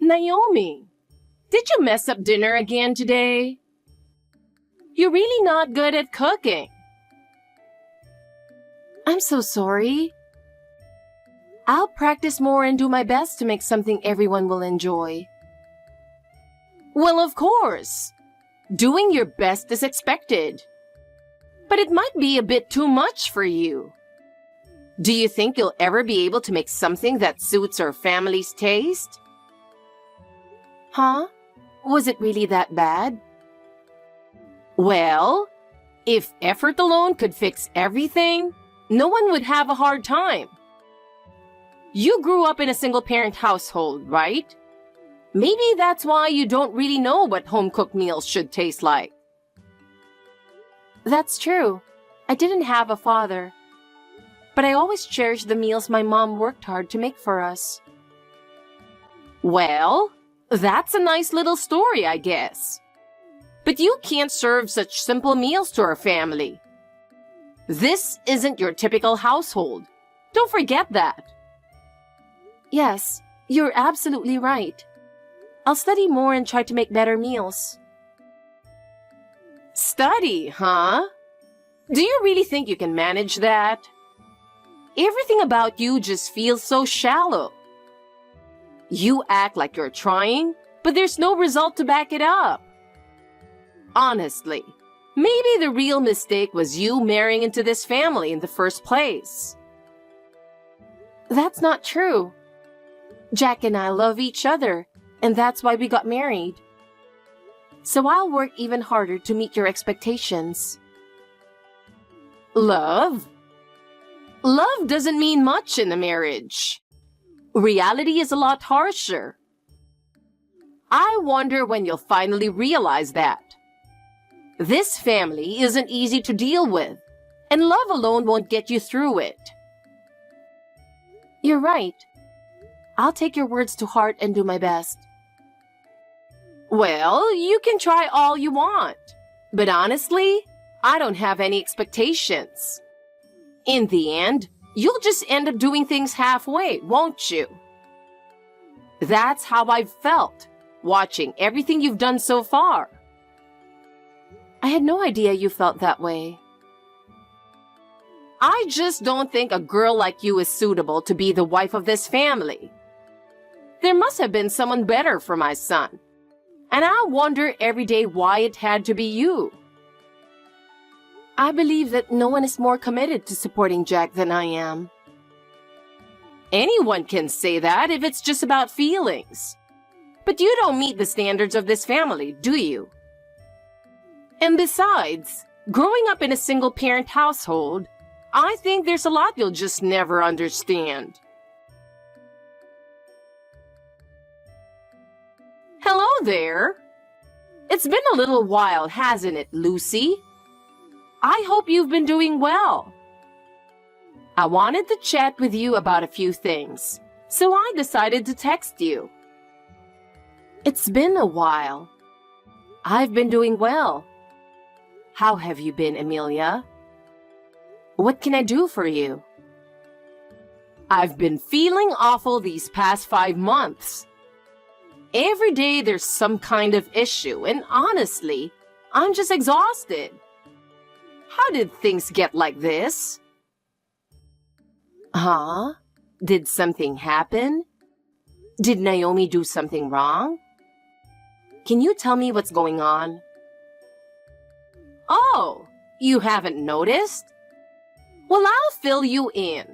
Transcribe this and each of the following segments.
Naomi, did you mess up dinner again today? You're really not good at cooking. I'm so sorry. I'll practice more and do my best to make something everyone will enjoy. Well, of course. Doing your best is expected. But it might be a bit too much for you. Do you think you'll ever be able to make something that suits our family's taste? Huh? Was it really that bad? Well, if effort alone could fix everything, no one would have a hard time. You grew up in a single-parent household, right? Maybe that's why you don't really know what home-cooked meals should taste like. That's true. I didn't have a father. But I always cherished the meals my mom worked hard to make for us. Well, that's a nice little story, I guess. But you can't serve such simple meals to our family. This isn't your typical household. Don't forget that. Yes, you're absolutely right. I'll study more and try to make better meals. Study, huh? Do you really think you can manage that? Everything about you just feels so shallow. You act like you're trying, but there's no result to back it up. Honestly, maybe the real mistake was you marrying into this family in the first place. That's not true. Jack and I love each other, and that's why we got married. So I'll work even harder to meet your expectations. Love? Love doesn't mean much in a marriage. Reality is a lot harsher. I wonder when you'll finally realize that. This family isn't easy to deal with, and love alone won't get you through it. You're right. I'll take your words to heart and do my best. Well, you can try all you want, but honestly, I don't have any expectations. In the end, you'll just end up doing things halfway, won't you? That's how I've felt, watching everything you've done so far. I had no idea you felt that way. I just don't think a girl like you is suitable to be the wife of this family. There must have been someone better for my son, and I wonder every day why it had to be you. I believe that no one is more committed to supporting Jack than I am. Anyone can say that if it's just about feelings. But you don't meet the standards of this family, do you? And besides, growing up in a single-parent household, I think there's a lot you'll just never understand. Hello there. It's been a little while, hasn't it, Lucy? I hope you've been doing well. I wanted to chat with you about a few things, so I decided to text you. It's been a while. I've been doing well. How have you been, Amelia? What can I do for you? I've been feeling awful these past 5 months. Every day there's some kind of issue, and honestly, I'm just exhausted. How did things get like this? Huh? Did something happen? Did Naomi do something wrong? Can you tell me what's going on? Oh, you haven't noticed? Well, I'll fill you in.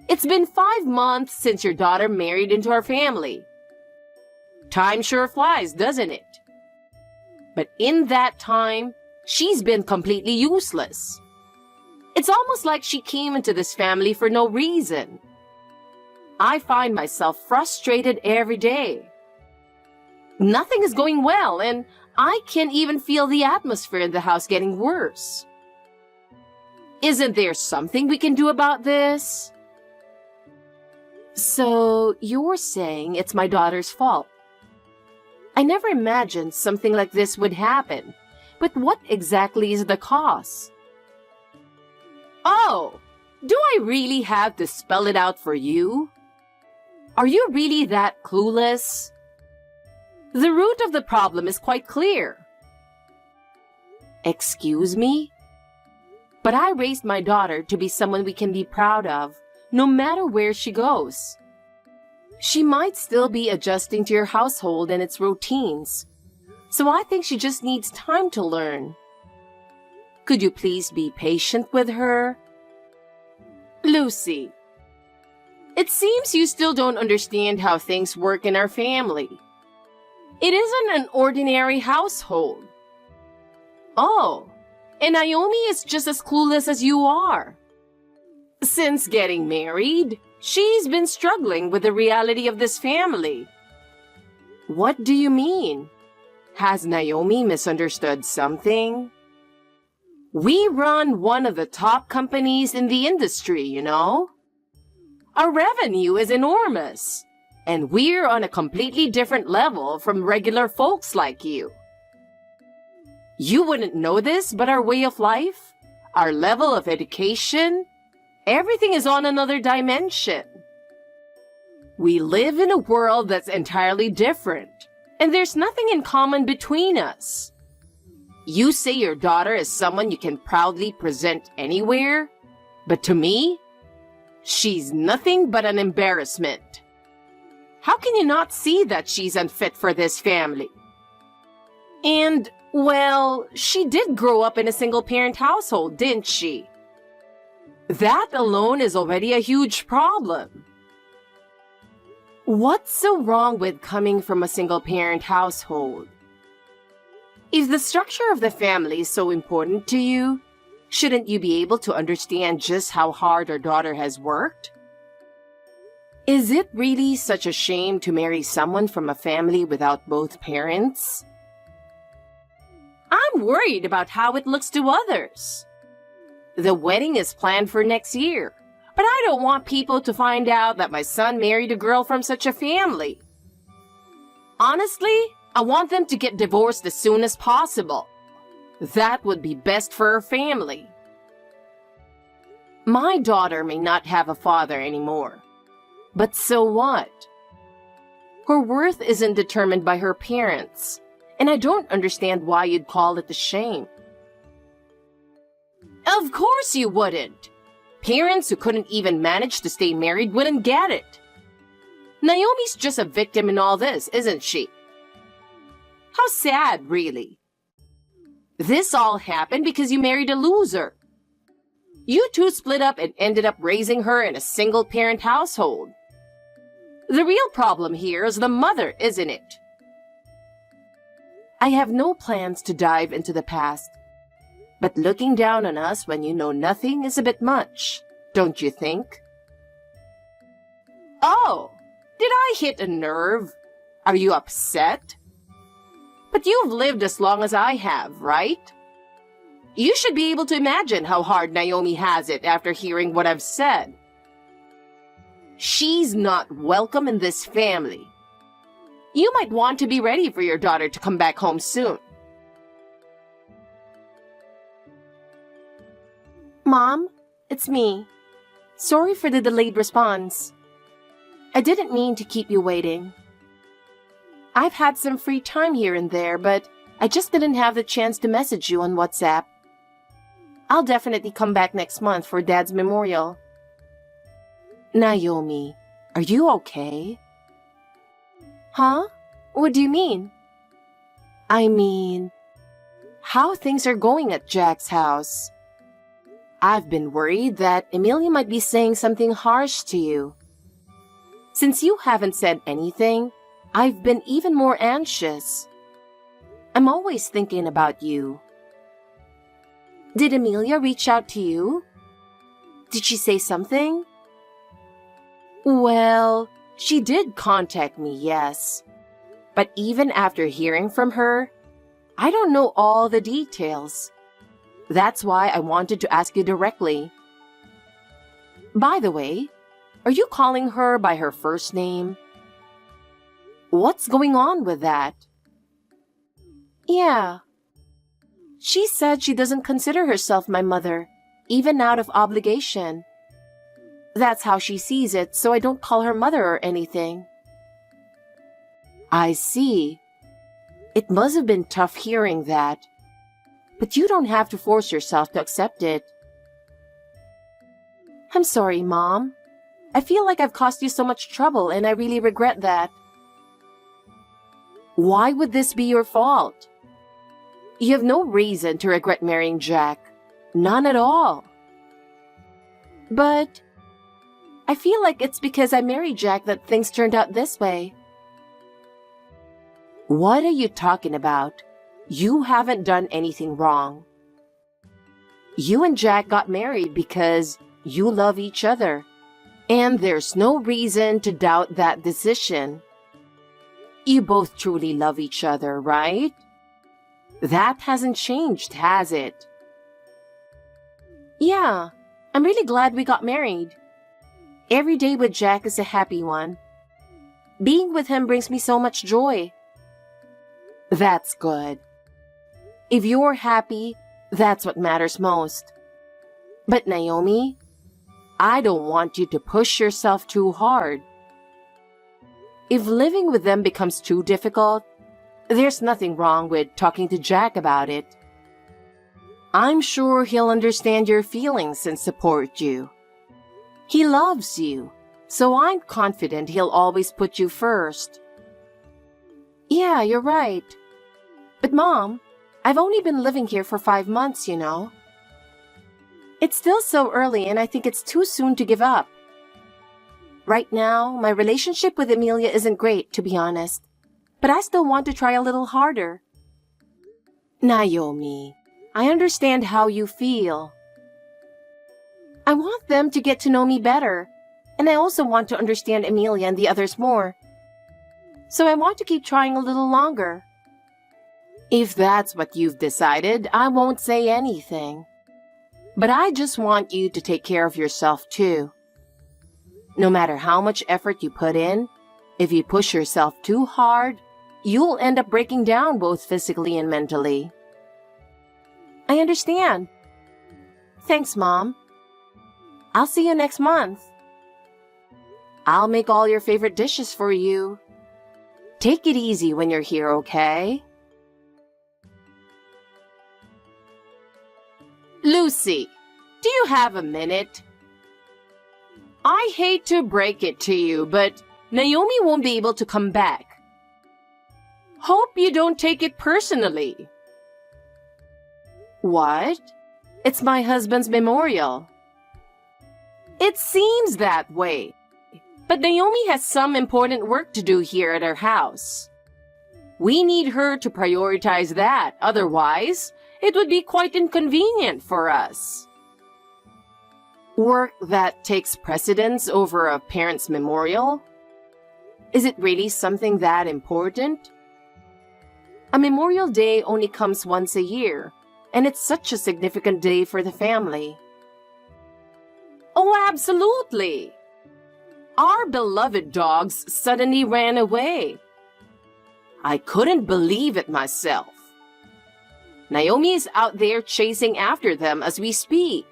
It's been 5 months since your daughter married into our family. Time sure flies, doesn't it? But in that time, she's been completely useless. It's almost like she came into this family for no reason. I find myself frustrated every day. Nothing is going well, and I can even feel the atmosphere in the house getting worse. Isn't there something we can do about this? So, you're saying it's my daughter's fault? I never imagined something like this would happen, but what exactly is the cause? Oh, do I really have to spell it out for you? Are you really that clueless? The root of the problem is quite clear. Excuse me? But I raised my daughter to be someone we can be proud of, no matter where she goes. She might still be adjusting to your household and its routines, so I think she just needs time to learn. Could you please be patient with her? Lucy, it seems you still don't understand how things work in our family. It isn't an ordinary household. Oh, and Naomi is just as clueless as you are. Since getting married, she's been struggling with the reality of this family. What do you mean? Has Naomi misunderstood something? We run one of the top companies in the industry, you know? Our revenue is enormous, and we're on a completely different level from regular folks like you. You wouldn't know this, but our way of life, our level of education, everything is on another dimension. We live in a world that's entirely different, and there's nothing in common between us. You say your daughter is someone you can proudly present anywhere, but to me, she's nothing but an embarrassment. How can you not see that she's unfit for this family? And, well, she did grow up in a single-parent household, didn't she? That alone is already a huge problem. What's so wrong with coming from a single-parent household? If the structure of the family is so important to you, shouldn't you be able to understand just how hard our daughter has worked? Is it really such a shame to marry someone from a family without both parents? I'm worried about how it looks to others. The wedding is planned for next year, but I don't want people to find out that my son married a girl from such a family. Honestly, I want them to get divorced as soon as possible. That would be best for her family. My daughter may not have a father anymore. But so what? Her worth isn't determined by her parents, and I don't understand why you'd call it a shame. Of course you wouldn't. Parents who couldn't even manage to stay married wouldn't get it. Naomi's just a victim in all this, isn't she? How sad, really. This all happened because you married a loser. You two split up and ended up raising her in a single-parent household. The real problem here is the mother, isn't it? I have no plans to dive into the past, but looking down on us when you know nothing is a bit much, don't you think? Oh, did I hit a nerve? Are you upset? But you've lived as long as I have, right? You should be able to imagine how hard Naomi has it after hearing what I've said. She's not welcome in this family. You might want to be ready for your daughter to come back home soon. Mom, it's me. Sorry for the delayed response. I didn't mean to keep you waiting. I've had some free time here and there, but I just didn't have the chance to message you on WhatsApp. I'll definitely come back next month for Dad's memorial. Naomi, are you okay? Huh? What do you mean? I mean, how things are going at Jack's house. I've been worried that Emilia might be saying something harsh to you. Since you haven't said anything, I've been even more anxious. I'm always thinking about you. Did Emilia reach out to you? Did she say something? Well, she did contact me, yes. But even after hearing from her, I don't know all the details. That's why I wanted to ask you directly. By the way, are you calling her by her first name? What's going on with that? Yeah. She said she doesn't consider herself my mother, even out of obligation. That's how she sees it, so I don't call her mother or anything. I see. It must have been tough hearing that. But you don't have to force yourself to accept it. I'm sorry, Mom. I feel like I've caused you so much trouble and I really regret that. Why would this be your fault? You have no reason to regret marrying Jack. None at all. But I feel like it's because I married Jack that things turned out this way. What are you talking about? You haven't done anything wrong. You and Jack got married because you love each other, and there's no reason to doubt that decision. You both truly love each other, right? That hasn't changed, has it? Yeah, I'm really glad we got married. Every day with Jack is a happy one. Being with him brings me so much joy. That's good. If you're happy, that's what matters most. But Naomi, I don't want you to push yourself too hard. If living with them becomes too difficult, there's nothing wrong with talking to Jack about it. I'm sure he'll understand your feelings and support you. He loves you, so I'm confident he'll always put you first. Yeah, you're right. But Mom, I've only been living here for 5 months, you know. It's still so early and I think it's too soon to give up. Right now, my relationship with Emilia isn't great, to be honest. But I still want to try a little harder. Naomi, I understand how you feel. I want them to get to know me better. And I also want to understand Emilia and the others more. So I want to keep trying a little longer. If that's what you've decided, I won't say anything. But I just want you to take care of yourself too. No matter how much effort you put in, if you push yourself too hard, you'll end up breaking down both physically and mentally. I understand. Thanks, Mom. I'll see you next month. I'll make all your favorite dishes for you. Take it easy when you're here, okay? Lucy, do you have a minute? I hate to break it to you, but Naomi won't be able to come back. Hope you don't take it personally. What? It's my husband's memorial. It seems that way. But Naomi has some important work to do here at our house. We need her to prioritize that, otherwise, it would be quite inconvenient for us. Work that takes precedence over a parent's memorial? Is it really something that important? A Memorial Day only comes once a year, and it's such a significant day for the family. Oh, absolutely. Our beloved dogs suddenly ran away. I couldn't believe it myself. Naomi is out there chasing after them as we speak.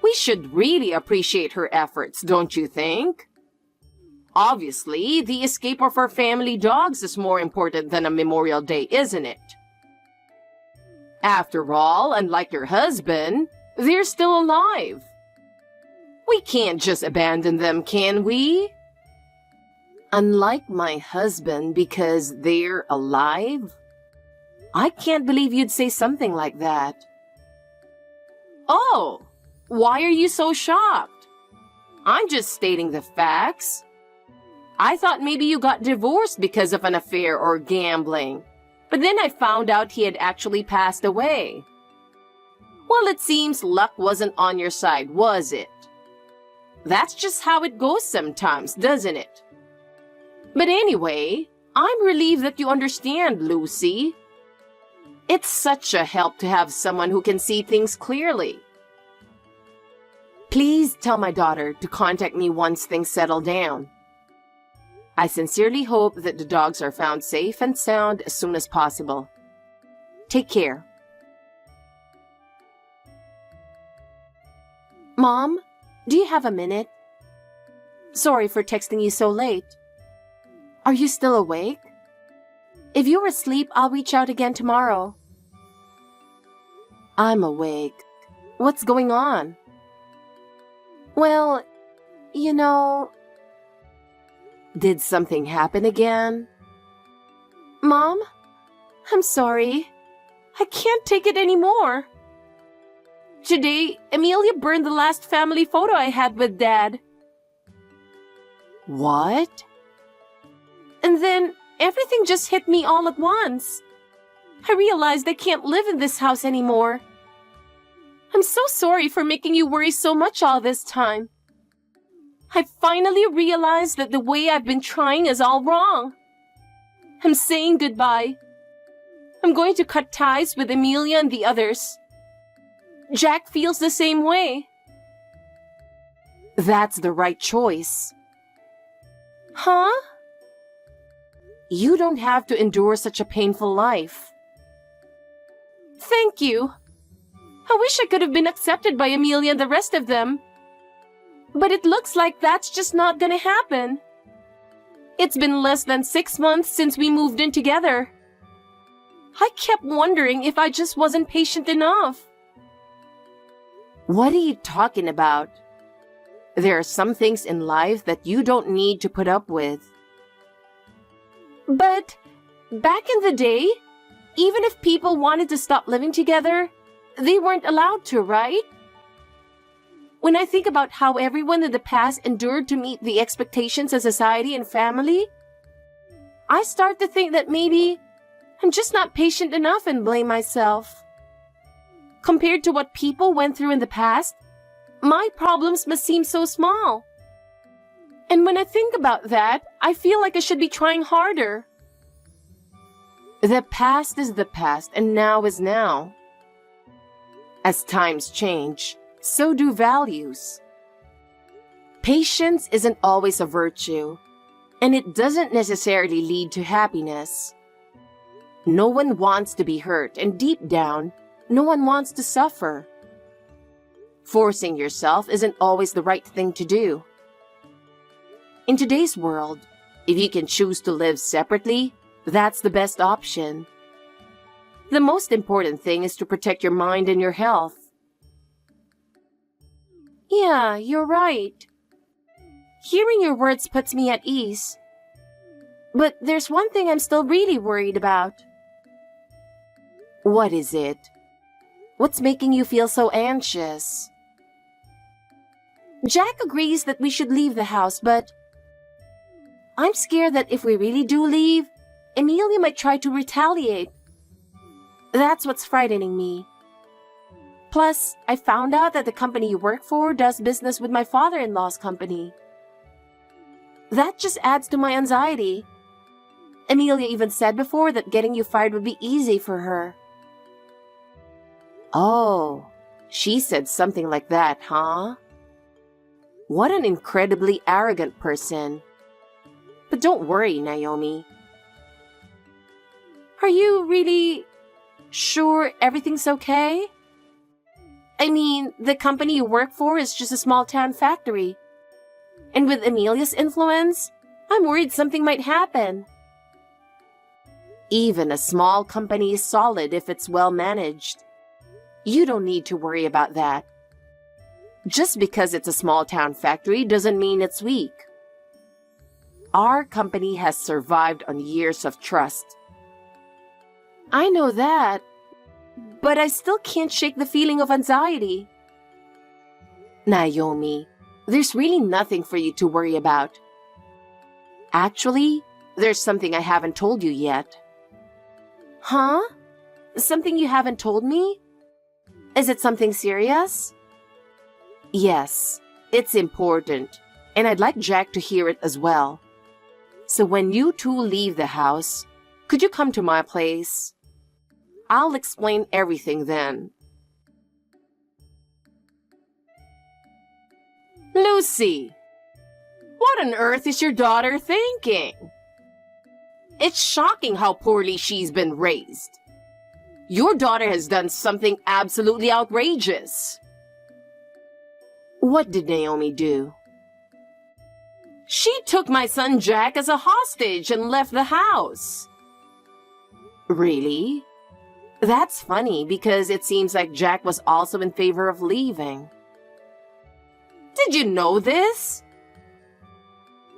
We should really appreciate her efforts, don't you think? Obviously, the escape of our family dogs is more important than a Memorial Day, isn't it? After all, unlike your husband, they're still alive. We can't just abandon them, can we? Unlike my husband because they're alive? I can't believe you'd say something like that. Oh, why are you so shocked? I'm just stating the facts. I thought maybe you got divorced because of an affair or gambling, but then I found out he had actually passed away. Well, it seems luck wasn't on your side, was it? That's just how it goes sometimes, doesn't it? But anyway, I'm relieved that you understand, Lucy. It's such a help to have someone who can see things clearly. Please tell my daughter to contact me once things settle down. I sincerely hope that the dogs are found safe and sound as soon as possible. Take care. Mom, do you have a minute? Sorry for texting you so late. Are you still awake? If you're asleep, I'll reach out again tomorrow. I'm awake. What's going on? Well, you know... Did something happen again? Mom? I'm sorry. I can't take it anymore. Today, Amelia burned the last family photo I had with Dad. What? And then everything just hit me all at once. I realized I can't live in this house anymore. I'm so sorry for making you worry so much all this time. I finally realized that the way I've been trying is all wrong. I'm saying goodbye. I'm going to cut ties with Amelia and the others. Jack feels the same way. That's the right choice. Huh? You don't have to endure such a painful life. Thank you. I wish I could have been accepted by Amelia and the rest of them. But it looks like that's just not gonna happen. It's been less than 6 months since we moved in together. I kept wondering if I just wasn't patient enough. What are you talking about? There are some things in life that you don't need to put up with. But back in the day, even if people wanted to stop living together, they weren't allowed to, right? When I think about how everyone in the past endured to meet the expectations of society and family, I start to think that maybe I'm just not patient enough and blame myself. Compared to what people went through in the past, my problems must seem so small. And when I think about that, I feel like I should be trying harder. The past is the past, and now is now. As times change, so do values. Patience isn't always a virtue, and it doesn't necessarily lead to happiness. No one wants to be hurt, and deep down, no one wants to suffer. Forcing yourself isn't always the right thing to do. In today's world, if you can choose to live separately, that's the best option. The most important thing is to protect your mind and your health. Yeah, you're right. Hearing your words puts me at ease. But there's one thing I'm still really worried about. What is it? What's making you feel so anxious? Jack agrees that we should leave the house, but I'm scared that if we really do leave, Amelia might try to retaliate. That's what's frightening me. Plus, I found out that the company you work for does business with my father-in-law's company. That just adds to my anxiety. Amelia even said before that getting you fired would be easy for her. Oh, she said something like that, huh? What an incredibly arrogant person. But don't worry, Naomi. Are you really sure everything's okay? I mean, the company you work for is just a small-town factory. And with Amelia's influence, I'm worried something might happen. Even a small company is solid if it's well managed. You don't need to worry about that. Just because it's a small-town factory doesn't mean it's weak. Our company has survived on years of trust. I know that, but I still can't shake the feeling of anxiety. Naomi, there's really nothing for you to worry about. Actually, there's something I haven't told you yet. Huh? Something you haven't told me? Is it something serious? Yes, it's important, and I'd like Jack to hear it as well. So when you two leave the house, could you come to my place? I'll explain everything then. Lucy, what on earth is your daughter thinking? It's shocking how poorly she's been raised. Your daughter has done something absolutely outrageous. What did Naomi do? She took my son Jack as a hostage and left the house. Really? That's funny because it seems like Jack was also in favor of leaving. Did you know this?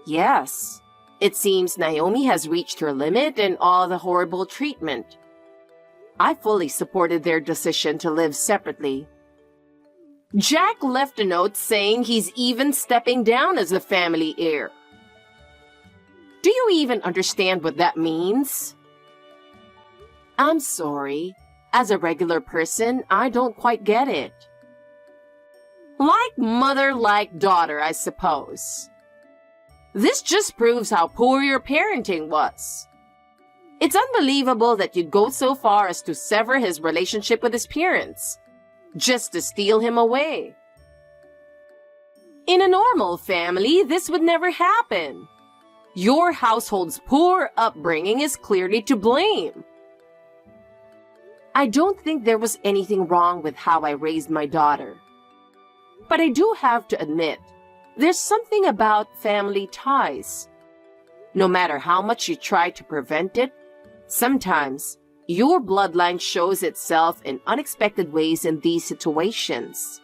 Yes. It seems Naomi has reached her limit in all the horrible treatment. I fully supported their decision to live separately. Jack left a note saying he's even stepping down as the family heir. Do you even understand what that means? I'm sorry. As a regular person, I don't quite get it. Like mother, like daughter, I suppose. This just proves how poor your parenting was. It's unbelievable that you'd go so far as to sever his relationship with his parents, just to steal him away. In a normal family, this would never happen. Your household's poor upbringing is clearly to blame. I don't think there was anything wrong with how I raised my daughter. But I do have to admit, there's something about family ties. No matter how much you try to prevent it, sometimes your bloodline shows itself in unexpected ways in these situations.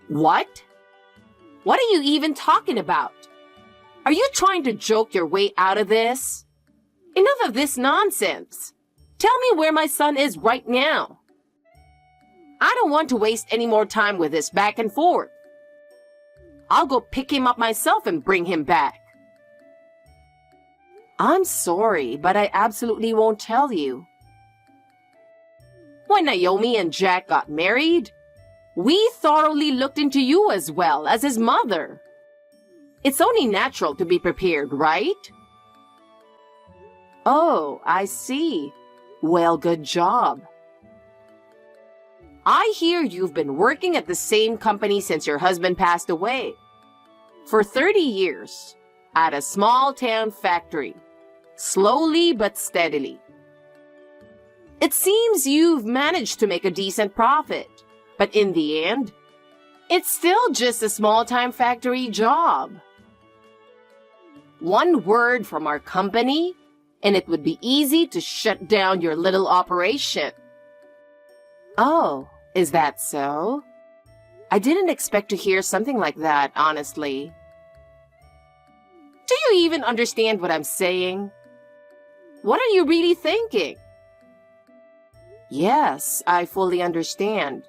What? What are you even talking about? Are you trying to joke your way out of this? Enough of this nonsense. Tell me where my son is right now. I don't want to waste any more time with this back and forth. I'll go pick him up myself and bring him back. I'm sorry, but I absolutely won't tell you. When Naomi and Jack got married, we thoroughly looked into you as well as his mother. It's only natural to be prepared, right? Oh, I see. Well, good job. I hear you've been working at the same company since your husband passed away. For 30 years, at a small town factory, slowly but steadily. It seems you've managed to make a decent profit, but in the end, it's still just a small-time factory job. One word from our company, and it would be easy to shut down your little operation. Oh, is that so? I didn't expect to hear something like that, honestly. Do you even understand what I'm saying? What are you really thinking? Yes, I fully understand.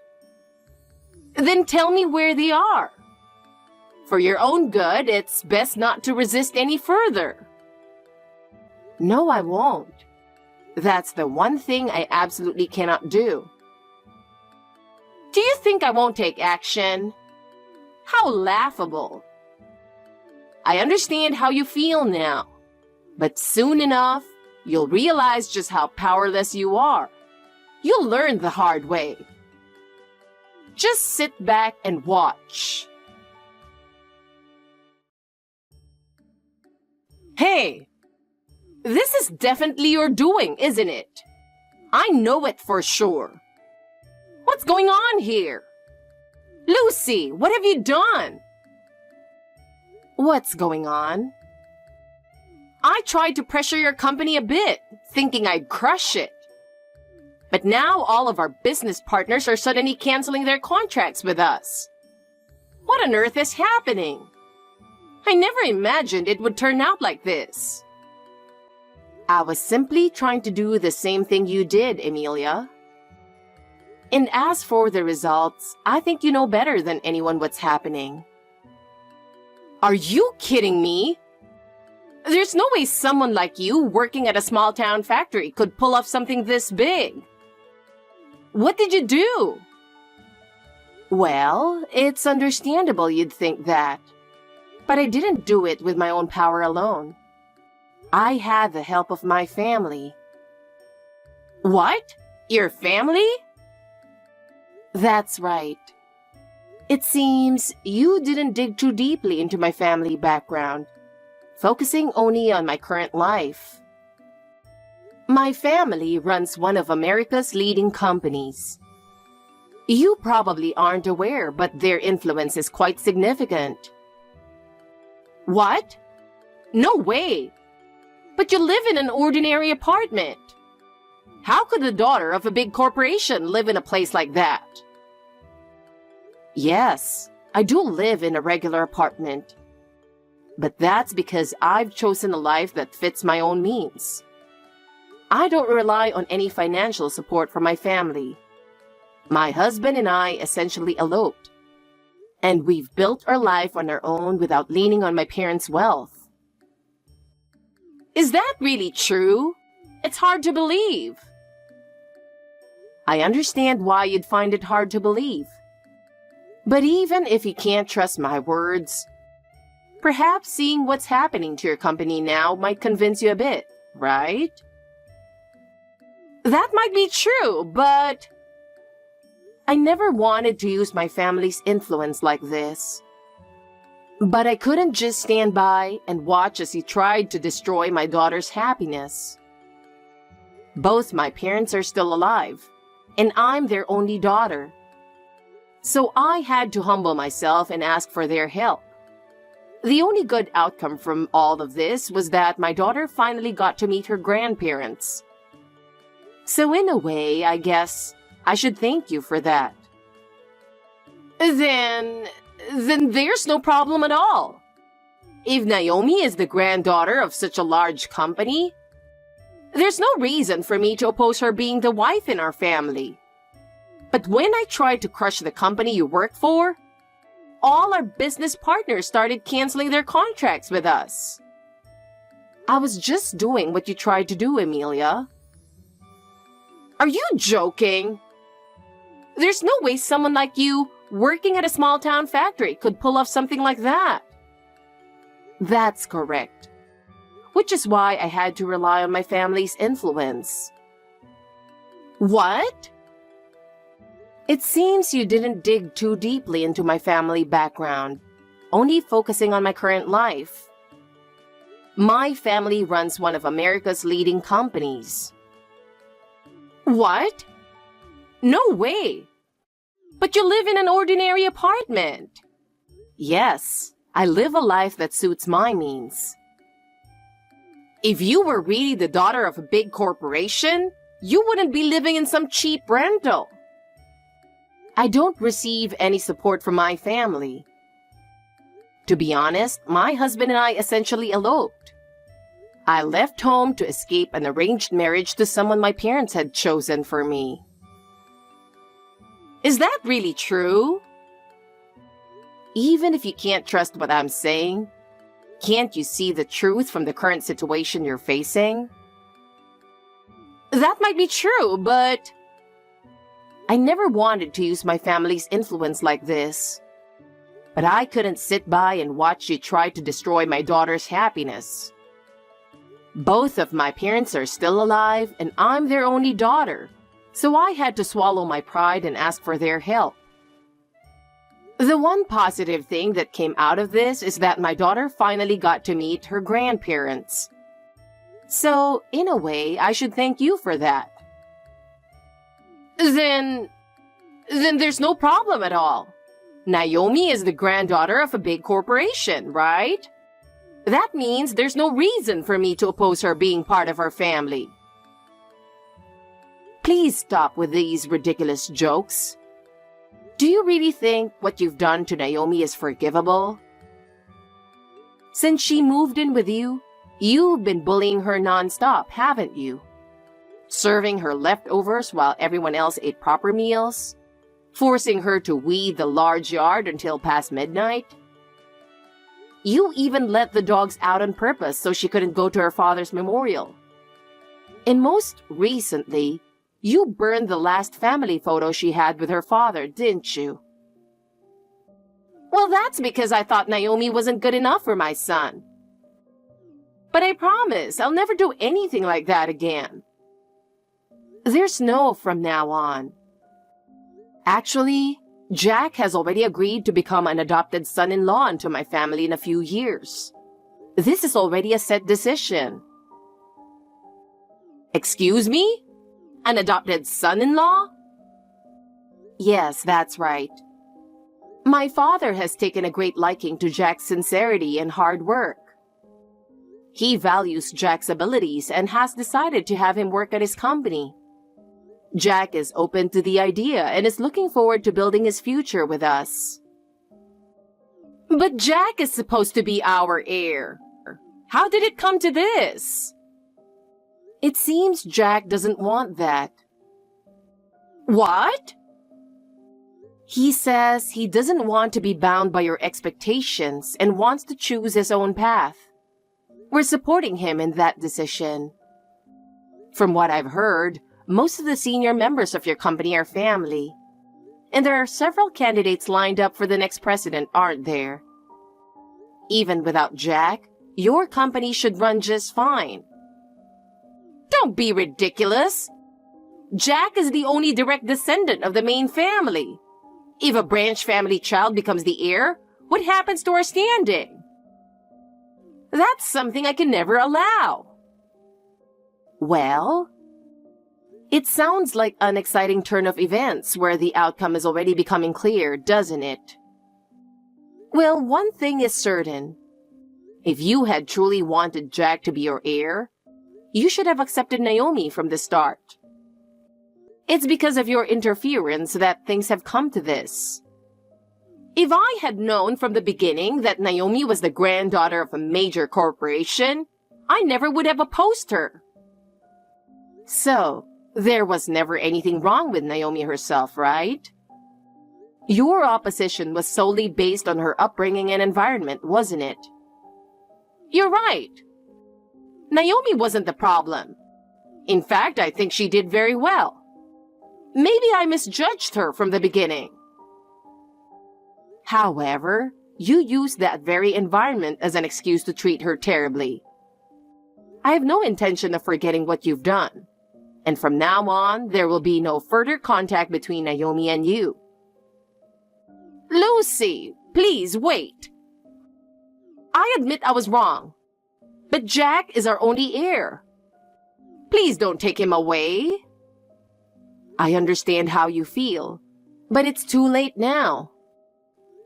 Then tell me where they are. For your own good, it's best not to resist any further. No, I won't. That's the one thing I absolutely cannot do. Do you think I won't take action? How laughable. I understand how you feel now, but soon enough, you'll realize just how powerless you are. You'll learn the hard way. Just sit back and watch. Hey, this is definitely your doing, isn't it? I know it for sure. What's going on here? Lucy, what have you done? What's going on? I tried to pressure your company a bit, thinking I'd crush it. But now all of our business partners are suddenly canceling their contracts with us. What on earth is happening? I never imagined it would turn out like this. I was simply trying to do the same thing you did, Emilia. And as for the results, I think you know better than anyone what's happening. Are you kidding me? There's no way someone like you working at a small town factory could pull off something this big. What did you do? Well, it's understandable you'd think that. But I didn't do it with my own power alone. I had the help of my family. What? Your family? That's right. It seems you didn't dig too deeply into my family background, focusing only on my current life. My family runs one of America's leading companies. You probably aren't aware, but their influence is quite significant. What? No way! But you live in an ordinary apartment. How could the daughter of a big corporation live in a place like that? Yes, I do live in a regular apartment. But that's because I've chosen a life that fits my own means. I don't rely on any financial support from my family. My husband and I essentially eloped. And we've built our life on our own without leaning on my parents' wealth. Is that really true? It's hard to believe. I understand why you'd find it hard to believe. But even if you can't trust my words, perhaps seeing what's happening to your company now might convince you a bit, right? That might be true, but I never wanted to use my family's influence like this. But I couldn't just stand by and watch as he tried to destroy my daughter's happiness. Both my parents are still alive, and I'm their only daughter. So I had to humble myself and ask for their help. The only good outcome from all of this was that my daughter finally got to meet her grandparents. So in a way, I guess I should thank you for that. Then there's no problem at all. If Naomi is the granddaughter of such a large company, there's no reason for me to oppose her being the wife in our family. But when I tried to crush the company you work for, all our business partners started canceling their contracts with us. I was just doing what you tried to do, Emilia. Are you joking? There's no way someone like you, working at a small-town factory, could pull off something like that. That's correct. Which is why I had to rely on my family's influence. What? It seems you didn't dig too deeply into my family background, only focusing on my current life. My family runs one of America's leading companies. What? No way! But you live in an ordinary apartment. Yes, I live a life that suits my means. If you were really the daughter of a big corporation, you wouldn't be living in some cheap rental. I don't receive any support from my family. To be honest, my husband and I essentially eloped. I left home to escape an arranged marriage to someone my parents had chosen for me. Is that really true? Even if you can't trust what I'm saying, can't you see the truth from the current situation you're facing? That might be true, but I never wanted to use my family's influence like this. But I couldn't sit by and watch you try to destroy my daughter's happiness. Both of my parents are still alive, and I'm their only daughter, so I had to swallow my pride and ask for their help. The one positive thing that came out of this is that my daughter finally got to meet her grandparents. So, in a way, I should thank you for that. Then there's no problem at all. Naomi is the granddaughter of a big corporation, right? That means there's no reason for me to oppose her being part of our family. Please stop with these ridiculous jokes. Do you really think what you've done to Naomi is forgivable? Since she moved in with you, you've been bullying her nonstop, haven't you? Serving her leftovers while everyone else ate proper meals? Forcing her to weed the large yard until past midnight? You even let the dogs out on purpose so she couldn't go to her father's memorial. And most recently, you burned the last family photo she had with her father, didn't you? Well, that's because I thought Naomi wasn't good enough for my son. But I promise I'll never do anything like that again. There's no from now on. Actually, Jack has already agreed to become an adopted son-in-law into my family in a few years. This is already a set decision. Excuse me? An adopted son-in-law? Yes, that's right. My father has taken a great liking to Jack's sincerity and hard work. He values Jack's abilities and has decided to have him work at his company. Jack is open to the idea and is looking forward to building his future with us. But Jack is supposed to be our heir. How did it come to this? It seems Jack doesn't want that. What? He says he doesn't want to be bound by your expectations and wants to choose his own path. We're supporting him in that decision. From what I've heard, most of the senior members of your company are family. And there are several candidates lined up for the next president, aren't there? Even without Jack, your company should run just fine. Don't be ridiculous. Jack is the only direct descendant of the main family. If a branch family child becomes the heir, what happens to our standing? That's something I can never allow. Well, it sounds like an exciting turn of events where the outcome is already becoming clear, doesn't it? Well, one thing is certain. If you had truly wanted Jack to be your heir, you should have accepted Naomi from the start. It's because of your interference that things have come to this. If I had known from the beginning that Naomi was the granddaughter of a major corporation, I never would have opposed her. So, there was never anything wrong with Naomi herself, right? Your opposition was solely based on her upbringing and environment, wasn't it? You're right. Naomi wasn't the problem. In fact, I think she did very well. Maybe I misjudged her from the beginning. However, you used that very environment as an excuse to treat her terribly. I have no intention of forgetting what you've done. And from now on, there will be no further contact between Naomi and you. Lucy, please wait. I admit I was wrong. But Jack is our only heir. Please don't take him away. I understand how you feel, but it's too late now.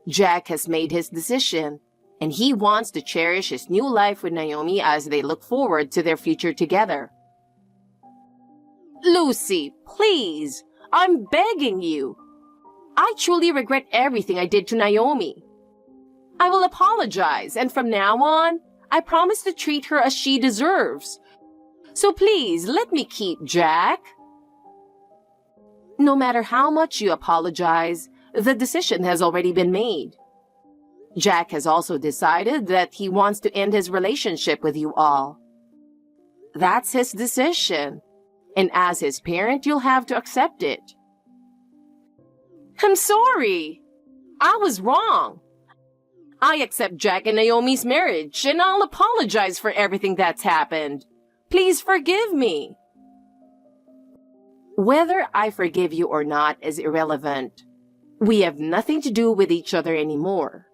Jack has made his decision, and he wants to cherish his new life with Naomi as they look forward to their future together. Lucy, please, I'm begging you. I truly regret everything I did to Naomi. I will apologize, and from now on, I promise to treat her as she deserves. So please, let me keep Jack. No matter how much you apologize, the decision has already been made. Jack has also decided that he wants to end his relationship with you all. That's his decision, and as his parent, you'll have to accept it. I'm sorry. I was wrong. I accept Jack and Naomi's marriage, and I'll apologize for everything that's happened. Please forgive me. Whether I forgive you or not is irrelevant. We have nothing to do with each other anymore.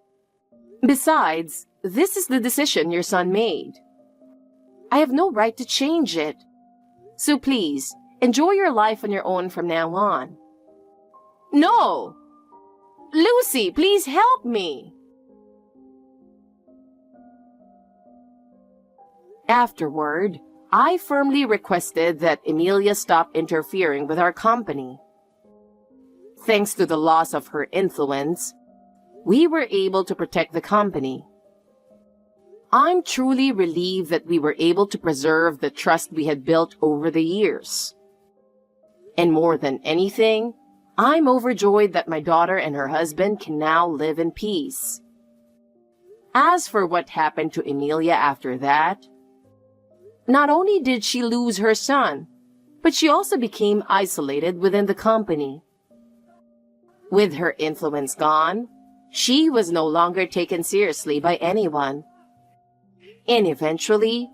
Besides, this is the decision your son made. I have no right to change it. So please, enjoy your life on your own from now on. No! Lucy, please help me! Afterward, I firmly requested that Emilia stop interfering with our company. Thanks to the loss of her influence, we were able to protect the company. I'm truly relieved that we were able to preserve the trust we had built over the years. And more than anything, I'm overjoyed that my daughter and her husband can now live in peace. As for what happened to Emilia after that, not only did she lose her son, but she also became isolated within the company. With her influence gone, she was no longer taken seriously by anyone. And eventually,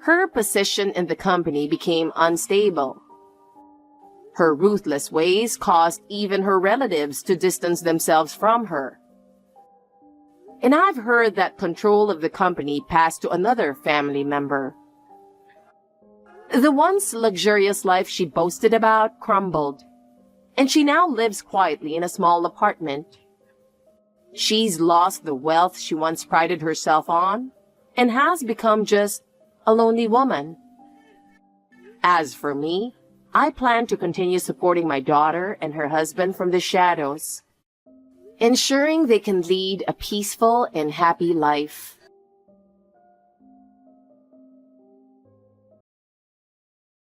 her position in the company became unstable. Her ruthless ways caused even her relatives to distance themselves from her. And I've heard that control of the company passed to another family member. The once luxurious life she boasted about crumbled, and she now lives quietly in a small apartment. She's lost the wealth she once prided herself on, and has become just a lonely woman. As for me, I plan to continue supporting my daughter and her husband from the shadows, ensuring they can lead a peaceful and happy life.